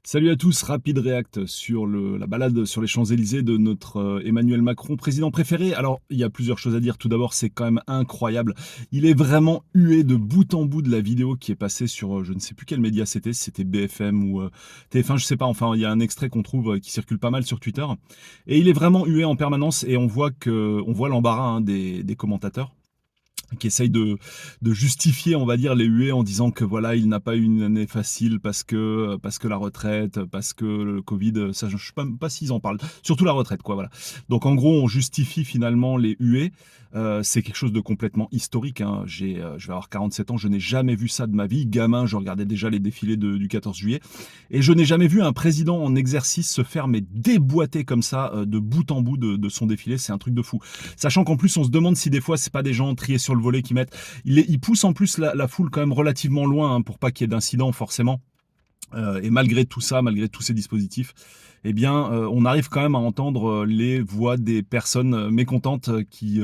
Salut à tous, rapide react sur la balade sur les Champs-Élysées de notre Emmanuel Macron, président préféré. Alors, il y a plusieurs choses à dire. Tout d'abord, c'est quand même incroyable. Il est vraiment hué de bout en bout de la vidéo qui est passée sur, je ne sais plus quel média c'était, si c'était BFM ou TF1, je sais pas. Enfin, il y a un extrait qu'on trouve qui circule pas mal sur Twitter. Et il est vraiment hué en permanence et on voit l'embarras des commentateurs qui essaye de justifier, on va dire, les huées en disant que voilà, il n'a pas eu une année facile parce que la retraite, parce que le Covid, ça, je sais pas s'ils en parlent. Surtout la retraite, quoi, voilà. Donc en gros, on justifie finalement les huées. C'est quelque chose de complètement historique, hein. Je vais avoir 47 ans, je n'ai jamais vu ça de ma vie. Gamin, je regardais déjà les défilés du 14 juillet. Et je n'ai jamais vu un président en exercice se faire mais déboîter comme ça, de bout en bout de son défilé. C'est un truc de fou. Sachant qu'en plus, on se demande si des fois, c'est pas des gens triés sur le volet qui mettent. Il pousse en plus la foule quand même relativement loin, hein, pour pas qu'il y ait d'incident forcément. Et malgré tout ça, malgré tous ces dispositifs, eh bien, on arrive quand même à entendre les voix des personnes mécontentes qui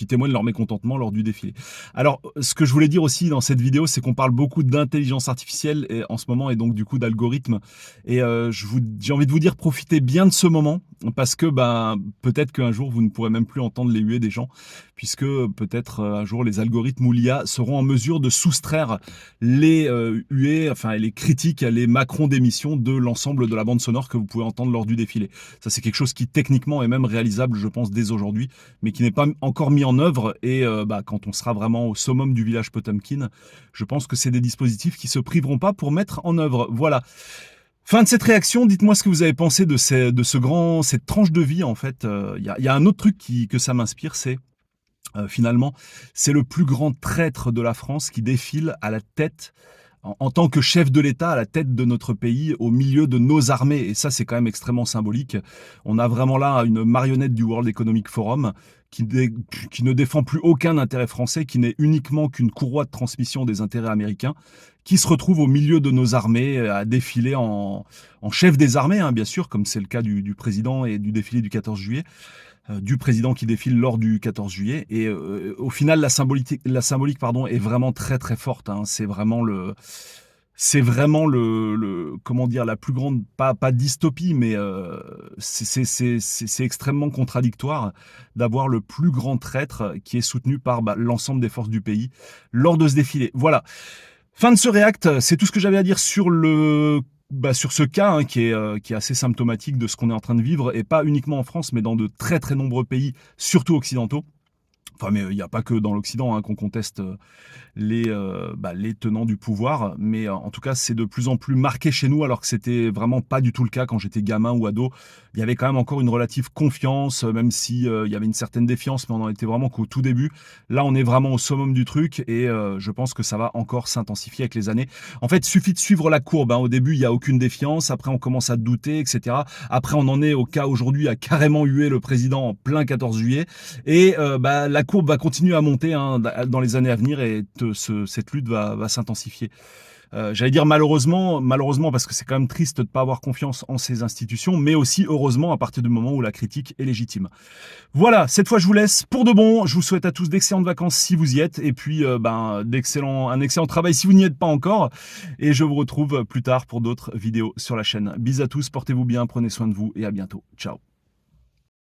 témoignent leur mécontentement lors du défilé. Alors, ce que je voulais dire aussi dans cette vidéo, c'est qu'on parle beaucoup d'intelligence artificielle en ce moment et donc du coup d'algorithmes. Et j'ai envie de vous dire, profitez bien de ce moment parce que peut-être qu'un jour vous ne pourrez même plus entendre les huées des gens, puisque peut-être un jour les algorithmes ou l'IA seront en mesure de soustraire les huées, enfin les critiques, les Macron d'émission de l'ensemble de la bande sonore que vous pouvez entendre lors du défilé. Ça, c'est quelque chose qui techniquement est même réalisable, je pense, dès aujourd'hui, mais qui n'est pas encore mis en œuvre. Et quand on sera vraiment au summum du village Potemkin, je pense que c'est des dispositifs qui se priveront pas pour mettre en œuvre. Voilà. Fin de cette réaction, dites-moi ce que vous avez pensé de cette tranche de vie en fait. Il y a un autre truc que ça m'inspire, c'est finalement, c'est le plus grand traître de la France qui défile à la tête en tant que chef de l'État à la tête de notre pays, au milieu de nos armées. Et ça, c'est quand même extrêmement symbolique. On a vraiment là une marionnette du World Economic Forum qui ne défend plus aucun intérêt français, qui n'est uniquement qu'une courroie de transmission des intérêts américains, qui se retrouve au milieu de nos armées à défiler en chef des armées, hein, bien sûr, comme c'est le cas du président et du défilé du 14 juillet. Du président qui défile lors du 14 juillet. Et au final, la symbolique pardon, est vraiment très très forte, hein. C'est vraiment comment dire, la plus grande, pas dystopie, mais c'est extrêmement contradictoire d'avoir le plus grand traître qui est soutenu par l'ensemble des forces du pays lors de ce défilé. Voilà. Fin de ce react, c'est tout ce que j'avais à dire sur sur ce cas, hein, qui est assez symptomatique de ce qu'on est en train de vivre, et pas uniquement en France, mais dans de très très nombreux pays, surtout occidentaux. Enfin, mais il n'y a pas que dans l'Occident, hein, qu'on conteste les tenants du pouvoir, mais en tout cas, c'est de plus en plus marqué chez nous, alors que c'était vraiment pas du tout le cas quand j'étais gamin ou ado. Il y avait quand même encore une relative confiance, même si il y avait une certaine défiance, mais on en était vraiment qu'au tout début. Là, on est vraiment au summum du truc, et je pense que ça va encore s'intensifier avec les années. En fait, il suffit de suivre la courbe, hein. Au début, il y a aucune défiance, après on commence à douter, etc. Après, on en est au cas aujourd'hui à carrément huer le président en plein 14 juillet. Et la courbe va continuer à monter, hein, dans les années à venir, et cette lutte va s'intensifier. J'allais dire malheureusement parce que c'est quand même triste de ne pas avoir confiance en ces institutions, mais aussi heureusement à partir du moment où la critique est légitime. Voilà, cette fois je vous laisse pour de bon. Je vous souhaite à tous d'excellentes vacances si vous y êtes, et puis un excellent travail si vous n'y êtes pas encore. Et je vous retrouve plus tard pour d'autres vidéos sur la chaîne. Bisous à tous, portez-vous bien, prenez soin de vous et à bientôt. Ciao.